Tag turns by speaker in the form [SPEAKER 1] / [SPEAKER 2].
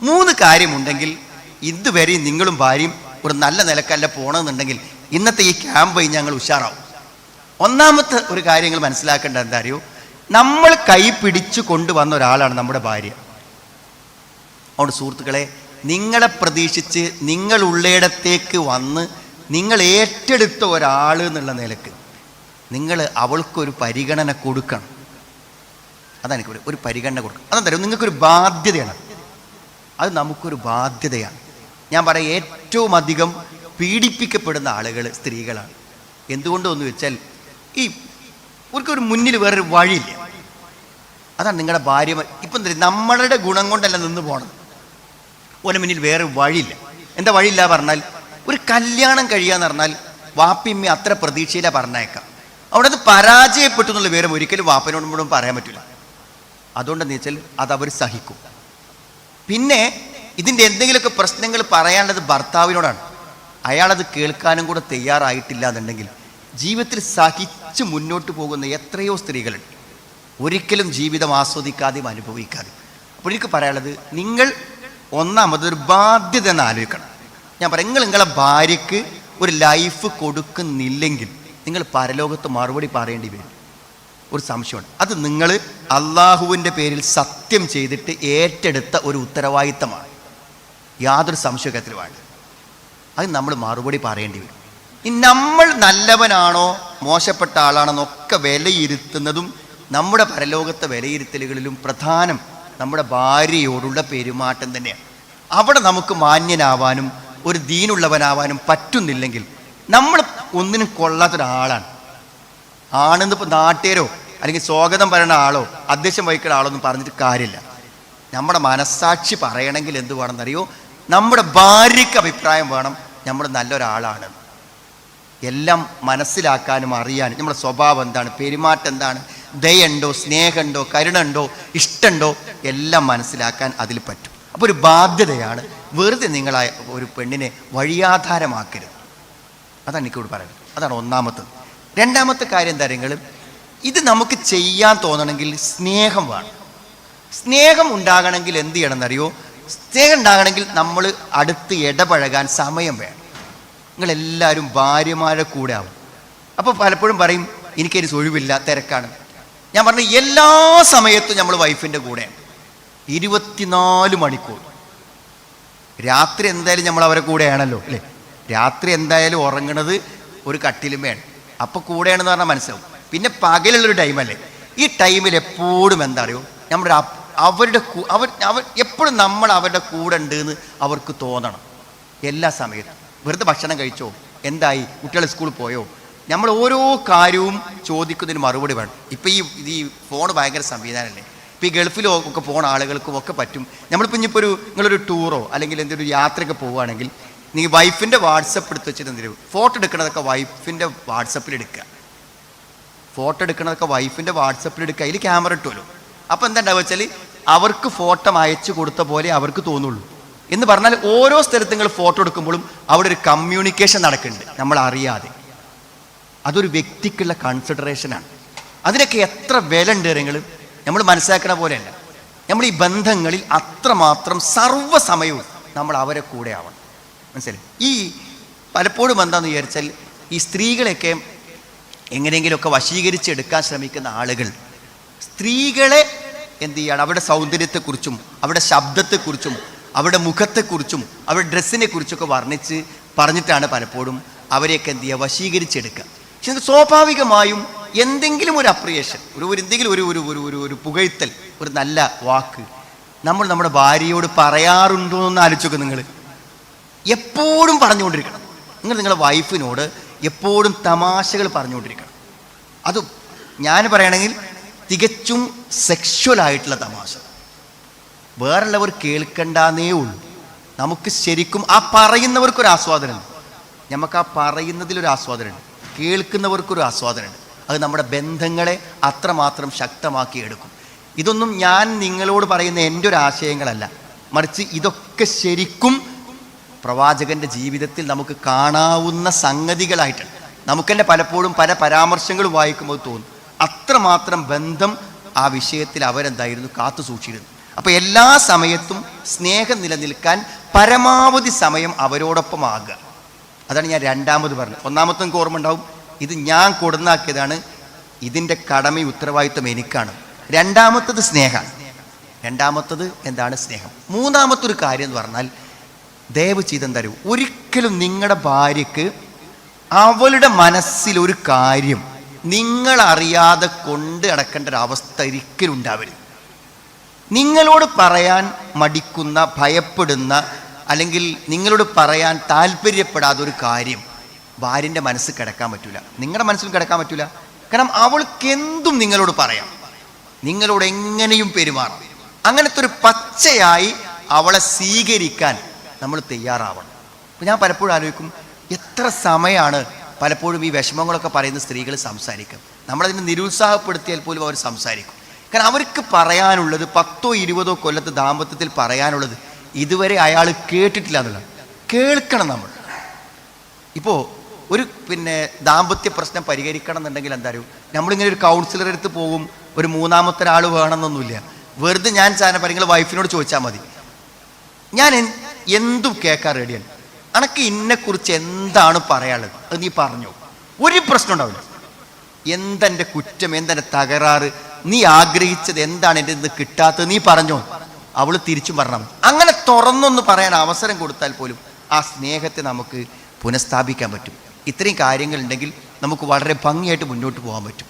[SPEAKER 1] 3 കാര്യമുണ്ടെങ്കിൽ ഇതുവരെ നിങ്ങളും ഭാര്യയും ഒരു നല്ല നിലക്കല്ല പോകണമെന്നുണ്ടെങ്കിൽ ഇന്നത്തെ ഈ ക്യാമ്പ് ഞങ്ങൾ ഉഷാറാവും. ഒന്നാമത്തെ ഒരു കാര്യങ്ങൾ മനസ്സിലാക്കേണ്ടത് എന്താ അറിയോ, നമ്മൾ കൈ പിടിച്ചു കൊണ്ടുവന്ന ഒരാളാണ് നമ്മുടെ ഭാര്യ. അതുകൊണ്ട് സുഹൃത്തുക്കളെ, നിങ്ങളെ പ്രതീക്ഷിച്ച് നിങ്ങളുള്ളിടത്തേക്ക് വന്ന് നിങ്ങൾ ഏറ്റെടുത്ത ഒരാൾ എന്നുള്ള നിലക്ക് നിങ്ങൾ അവൾക്കൊരു പരിഗണന കൊടുക്കണം. അതാണ് എനിക്ക് ഒരു പരിഗണന കൊടുക്കണം. അതെന്താ, നിങ്ങൾക്കൊരു ബാധ്യതയാണ്. അത് നമുക്കൊരു ബാധ്യതയാണ്. ഞാൻ പറയാം, ഏറ്റവും അധികം പീഡിപ്പിക്കപ്പെടുന്ന ആളുകൾ സ്ത്രീകളാണ്. എന്തുകൊണ്ടെന്ന് വെച്ചാൽ ഇവർക്കൊരു മുന്നിൽ വേറൊരു വഴിയില്ല. അതാണ് നിങ്ങളുടെ ഭാര്യ. ഇപ്പം എന്താ, നമ്മളുടെ ഗുണം കൊണ്ടല്ല നിന്ന് പോകണം. ഓന് മുന്നിൽ വേറെ വഴിയില്ല. എന്താ വഴിയില്ല പറഞ്ഞാൽ, ഒരു കല്യാണം കഴിയാന്ന് പറഞ്ഞാൽ വാപ്പിമ്മ അത്ര പ്രതീക്ഷയിലാണ് പറഞ്ഞേക്കാം. അവിടെ അത് പരാജയപ്പെട്ടു എന്നുള്ള വിവരം ഒരിക്കലും വാപ്പനോടും പറയാൻ പറ്റില്ല. അതുകൊണ്ടെന്ന് വെച്ചാൽ അതവർ സഹിക്കും. പിന്നെ ഇതിൻ്റെ എന്തെങ്കിലുമൊക്കെ പ്രശ്നങ്ങൾ പറയാനുള്ളത് ഭർത്താവിനോടാണ്. അയാളത് കേൾക്കാനും കൂടെ തയ്യാറായിട്ടില്ല എന്നുണ്ടെങ്കിൽ ജീവിതത്തിൽ സഹിച്ച് മുന്നോട്ട് പോകുന്ന എത്രയോ സ്ത്രീകളുണ്ട്, ഒരിക്കലും ജീവിതം ആസ്വദിക്കാതെയും അനുഭവിക്കാതെ. അപ്പോൾ എനിക്ക് പറയാനുള്ളത്, നിങ്ങൾ ഒന്നാമതൊരു ബാധ്യത എന്ന് ആലോചിക്കണം. ഞാൻ പറയാം, നിങ്ങളെ ഭാര്യയ്ക്ക് ഒരു ലൈഫ് കൊടുക്കുന്നില്ലെങ്കിൽ നിങ്ങൾ പരലോകത്ത് മറുപടി പറയേണ്ടി വരും. ഒരു സംശയമുണ്ട്. അത് നിങ്ങൾ അള്ളാഹുവിൻ്റെ പേരിൽ സത്യം ചെയ്തിട്ട് ഏറ്റെടുത്ത ഒരു ഉത്തരവാദിത്തമാണ്. യാതൊരു സംശയത്തിൽ വേണ്ട. അത് നമ്മൾ മറുപടി പറയേണ്ടി വരും. നമ്മൾ നല്ലവനാണോ മോശപ്പെട്ട ആളാണെന്നൊക്കെ വിലയിരുത്തുന്നതും നമ്മുടെ പരലോകത്തെ വിലയിരുത്തലുകളിലും പ്രധാനം നമ്മുടെ ഭാര്യയോടുള്ള പെരുമാറ്റം തന്നെയാണ്. അവിടെ നമുക്ക് മാന്യനാവാനും ഒരു ദീനുള്ളവനാവാനും പറ്റുന്നില്ലെങ്കിൽ നമ്മൾ ഒന്നിനും കൊള്ളാത്തൊരാളാണ്. ആണെന്ന് ഇപ്പോൾ നാട്ടുകാരോ അല്ലെങ്കിൽ സ്വാഗതം പറയുന്ന ആളോ അധ്യക്ഷം വഹിക്കുന്ന ആളോ ഒന്നും പറഞ്ഞിട്ട് കാര്യമില്ല. നമ്മുടെ മനസ്സാക്ഷി പറയണമെങ്കിൽ എന്ത് വേണമെന്നറിയോ, നമ്മുടെ ഭാര്യയ്ക്ക് അഭിപ്രായം വേണം നമ്മൾ നല്ലൊരാളാണ്. എല്ലാം മനസ്സിലാക്കാനും അറിയാനും നമ്മുടെ സ്വഭാവം എന്താണ്, പെരുമാറ്റം എന്താണ്, ദയുണ്ടോ, സ്നേഹമുണ്ടോ, കരുണുണ്ടോ, ഇഷ്ടമുണ്ടോ, എല്ലാം മനസ്സിലാക്കാൻ അതിൽ പറ്റും. അപ്പോൾ ഒരു ബാധ്യതയാണ്. വെറുതെ നിങ്ങളായ ഒരു പെണ്ണിനെ വഴിയാധാരമാക്കരുത്. അതാണ് എനിക്കിവിടെ പറയുന്നത്. അതാണ് ഒന്നാമത്തത്. രണ്ടാമത്തെ കാര്യം എന്താ പറയുക, ഇത് നമുക്ക് ചെയ്യാൻ തോന്നണമെങ്കിൽ സ്നേഹം വേണം. സ്നേഹം ഉണ്ടാകണമെങ്കിൽ എന്ത് ചെയ്യണമെന്നറിയോ, സ്നേഹം ഉണ്ടാകണമെങ്കിൽ നമ്മൾ അടുത്ത് ഇടപഴകാൻ സമയം വേണം. നിങ്ങളെല്ലാവരും ഭാര്യമാരുടെ കൂടെ ആവും. അപ്പോൾ പലപ്പോഴും പറയും, എനിക്കൊരു ഒഴിവില്ല, തിരക്കാണ്. ഞാൻ പറഞ്ഞു, എല്ലാ സമയത്തും നമ്മൾ വൈഫിൻ്റെ കൂടെയാണ്. 24 മണിക്കൂർ. രാത്രി എന്തായാലും നമ്മൾ അവരെ കൂടെയാണല്ലോ അല്ലേ. രാത്രി എന്തായാലും ഉറങ്ങണത് ഒരു കട്ടിലും വേണം. അപ്പോൾ കൂടെയാണെന്ന് പറഞ്ഞാൽ മനസ്സിലാവും. പിന്നെ പകലുള്ളൊരു ടൈമല്ലേ, ഈ ടൈമിൽ എപ്പോഴും എന്താ അറിയോ, നമ്മുടെ അവരുടെ അവർ എപ്പോഴും നമ്മൾ അവരുടെ കൂടെ ഉണ്ട് എന്ന് അവർക്ക് തോന്നണം. എല്ലാ സമയത്തും വെറുതെ ഭക്ഷണം കഴിച്ചോ, എന്തായി, കുട്ടികൾ സ്കൂളിൽ പോയോ, നമ്മൾ ഓരോ കാര്യവും ചോദിക്കുന്നതിന് മറുപടി വേണം. ഇപ്പം ഈ ഫോൺ ഭയങ്കര സംവിധാനമല്ലേ. ഇപ്പം ഈ ഗൾഫിലോ ഒക്കെ പോകുന്ന ആളുകൾക്കും ഒക്കെ പറ്റും. നമ്മളിപ്പോൾ ഇനിയിപ്പോൾ നിങ്ങളൊരു ടൂറോ അല്ലെങ്കിൽ എന്തൊരു യാത്രയൊക്കെ പോവുകയാണെങ്കിൽ നിങ്ങൾ വൈഫിൻ്റെ വാട്സപ്പ് എടുത്ത് വെച്ചിട്ട് എന്തെങ്കിലും ഫോട്ടോ എടുക്കണതൊക്കെ വൈഫിൻ്റെ വാട്സപ്പിൽ എടുക്കുക. ഫോട്ടോ എടുക്കണതൊക്കെ വൈഫിൻ്റെ വാട്സപ്പിൽ എടുക്കുക. അതിൽ ക്യാമറ ഇട്ടുമല്ലോ. അപ്പോൾ എന്താ ഉണ്ടാവുക വെച്ചാൽ അവർക്ക് ഫോട്ടോ അയച്ചു കൊടുത്ത പോലെ അവർക്ക് തോന്നുള്ളൂ. എന്ന് പറഞ്ഞാൽ ഓരോ സ്ഥലത്ത് നിങ്ങൾ ഫോട്ടോ എടുക്കുമ്പോഴും അവിടെ ഒരു കമ്മ്യൂണിക്കേഷൻ നടക്കുന്നുണ്ട് നമ്മൾ അറിയാതെ. അതൊരു വ്യക്തിക്കുള്ള കൺസിഡറേഷനാണ്. അതിനൊക്കെ എത്ര വില ഉണ്ട് നിങ്ങൾ നമ്മൾ മനസ്സിലാക്കണ പോലെയല്ല. നമ്മൾ ഈ ബന്ധങ്ങളിൽ അത്രമാത്രം സർവ്വസമയവും നമ്മൾ അവരെ കൂടെ ആവണം. മനസ്സിലായി? ഈ പലപ്പോഴും എന്താണെന്ന് വിചാരിച്ചാൽ ഈ സ്ത്രീകളെയൊക്കെ എങ്ങനെയെങ്കിലുമൊക്കെ വശീകരിച്ചെടുക്കാൻ ശ്രമിക്കുന്ന ആളുകൾ സ്ത്രീകളെ എന്ത് ചെയ്യാണ്, അവരുടെ സൗന്ദര്യത്തെക്കുറിച്ചും അവരുടെ ശബ്ദത്തെക്കുറിച്ചും അവരുടെ മുഖത്തെക്കുറിച്ചും അവരുടെ ഡ്രസ്സിനെ കുറിച്ചൊക്കെ പറഞ്ഞിട്ടാണ് പലപ്പോഴും അവരെയൊക്കെ എന്ത് ചെയ്യുക, വശീകരിച്ചെടുക്കുക. പക്ഷെ സ്വാഭാവികമായും എന്തെങ്കിലും ഒരു അപ്രിയേഷൻ, എന്തെങ്കിലും ഒരു പുകഴ്ത്തൽ, ഒരു നല്ല വാക്ക് നമ്മൾ നമ്മുടെ ഭാര്യയോട് പറയാറുണ്ടോ എന്ന് ആലോചിച്ചൊക്കെ. നിങ്ങൾ എപ്പോഴും പറഞ്ഞുകൊണ്ടിരിക്കണം. നിങ്ങളുടെ വൈഫിനോട് എപ്പോഴും തമാശകൾ പറഞ്ഞുകൊണ്ടിരിക്കണം. അത് ഞാൻ പറയണമെങ്കിൽ തികച്ചും സെക്ഷുവലായിട്ടുള്ള തമാശ. വേറുള്ളവർ കേൾക്കണ്ടെന്നേ ഉള്ളൂ. നമുക്ക് ശരിക്കും ആ പറയുന്നവർക്കൊരു ആസ്വാദനമുണ്ട്, നമുക്ക് ആ പറയുന്നതിലൊരു ആസ്വാദനമുണ്ട്, കേൾക്കുന്നവർക്കൊരു ആസ്വാദനമുണ്ട്. അത് നമ്മുടെ ബന്ധങ്ങളെ അത്രമാത്രം ശക്തമാക്കി എടുക്കും. ഇതൊന്നും ഞാൻ നിങ്ങളോട് പറയുന്ന എൻ്റെ ഒരു ആശയങ്ങളല്ല, മറിച്ച് ഇതൊക്കെ ശരിക്കും പ്രവാചകൻ്റെ ജീവിതത്തിൽ നമുക്ക് കാണാവുന്ന സംഗതികളായിട്ടാണ്. നമുക്ക് തന്നെ പലപ്പോഴും പല പരാമർശങ്ങളും വായിക്കുമ്പോൾ തോന്നും അത്രമാത്രം ബന്ധം ആ വിഷയത്തിൽ അവരെന്തായിരുന്നു കാത്തു സൂക്ഷിച്ചിരുന്നു. അപ്പോൾ എല്ലാ സമയത്തും സ്നേഹം നിലനിൽക്കാൻ പരമാവധി സമയം അവരോടൊപ്പം ആകുക. അതാണ് ഞാൻ രണ്ടാമത് പറഞ്ഞത്. ഒന്നാമത്തെ നിങ്ങൾക്ക് ഓർമ്മ ഉണ്ടാവും, ഇത് ഞാൻ കൊടുന്നാക്കിയതാണ്, ഇതിൻ്റെ കടമയും ഉത്തരവാദിത്വം എനിക്കാണ്. രണ്ടാമത്തത് സ്നേഹമാണ്. രണ്ടാമത്തത് എന്താണ്? സ്നേഹം. മൂന്നാമത്തൊരു കാര്യം എന്ന് പറഞ്ഞാൽ, ദയവ് ചെയ്തെന്താ അറിയൂ, ഒരിക്കലും നിങ്ങളുടെ ഭാര്യയ്ക്ക് അവളുടെ മനസ്സിലൊരു കാര്യം നിങ്ങളറിയാതെ കൊണ്ട് നടക്കേണ്ട ഒരവസ്ഥ ഒരിക്കലും ഉണ്ടാവരുത്. നിങ്ങളോട് പറയാൻ മടിക്കുന്ന, ഭയപ്പെടുന്ന, അല്ലെങ്കിൽ നിങ്ങളോട് പറയാൻ താല്പര്യപ്പെടാത്ത ഒരു കാര്യം ഭാര്യൻ്റെ മനസ്സിൽ കിടക്കാൻ പറ്റില്ല, നിങ്ങളുടെ മനസ്സിൽ കിടക്കാൻ പറ്റില്ല. കാരണം അവൾക്ക് എന്തും നിങ്ങളോട് പറയാം, നിങ്ങളോട് എങ്ങനെയും പെരുമാറാം. അങ്ങനത്തെ ഒരു പച്ചയായി അവളെ സ്വീകരിക്കാൻ നമ്മൾ തയ്യാറാവണം. അപ്പം ഞാൻ പലപ്പോഴും ആലോചിക്കും, എത്ര സമയമാണ് പലപ്പോഴും ഈ വിഷമങ്ങളൊക്കെ പറയുന്ന സ്ത്രീകൾ സംസാരിക്കും. നമ്മളതിനെ നിരുത്സാഹപ്പെടുത്തിയാൽ പോലും അവർ സംസാരിക്കും. കാരണം അവർക്ക് പറയാനുള്ളത് 10 20 കൊല്ലത്ത് ദാമ്പത്യത്തിൽ പറയാനുള്ളത് ഇതുവരെ അയാൾ കേട്ടിട്ടില്ല എന്നുള്ളത്. കേൾക്കണം നമ്മൾ. ഇപ്പോൾ ഒരു ദാമ്പത്യ പ്രശ്നം പരിഹരിക്കണം എന്നുണ്ടെങ്കിൽ എന്താ അറിയും, നമ്മളിങ്ങനെ ഒരു കൗൺസിലർ അടുത്ത് പോകും, ഒരു മൂന്നാമത്തെ ഒരാൾ വേണമെന്നൊന്നുമില്ല. വെറുതെ ഞാൻ നിങ്ങൾ വൈഫിനോട് ചോദിച്ചാൽ മതി, ഞാൻ എന്തും കേൾക്കാൻ റെഡിയാണ്, അനക്ക് ഇന്നെക്കുറിച്ച് എന്താണ് പറയാനുള്ളത് അത് നീ പറഞ്ഞോ, ഒരു പ്രശ്നം ഉണ്ടാവില്ല. എന്തെൻ്റെ കുറ്റം, എന്തെൻ്റെ തകരാറ്, നീ ആഗ്രഹിച്ചത് എന്താണ്, എൻ്റെ ഇത് കിട്ടാത്തത് നീ പറഞ്ഞോ, അവൾ തിരിച്ചും പറഞ്ഞാൽ മതി. അങ്ങനെ തുറന്നൊന്ന് പറയാൻ അവസരം കൊടുത്താൽ പോലും ആ സ്നേഹത്തെ നമുക്ക് പുനഃസ്ഥാപിക്കാൻ പറ്റും. ഇത്രയും കാര്യങ്ങളുണ്ടെങ്കിൽ നമുക്ക് വളരെ ഭംഗിയായിട്ട് മുന്നോട്ട് പോകാൻ പറ്റും.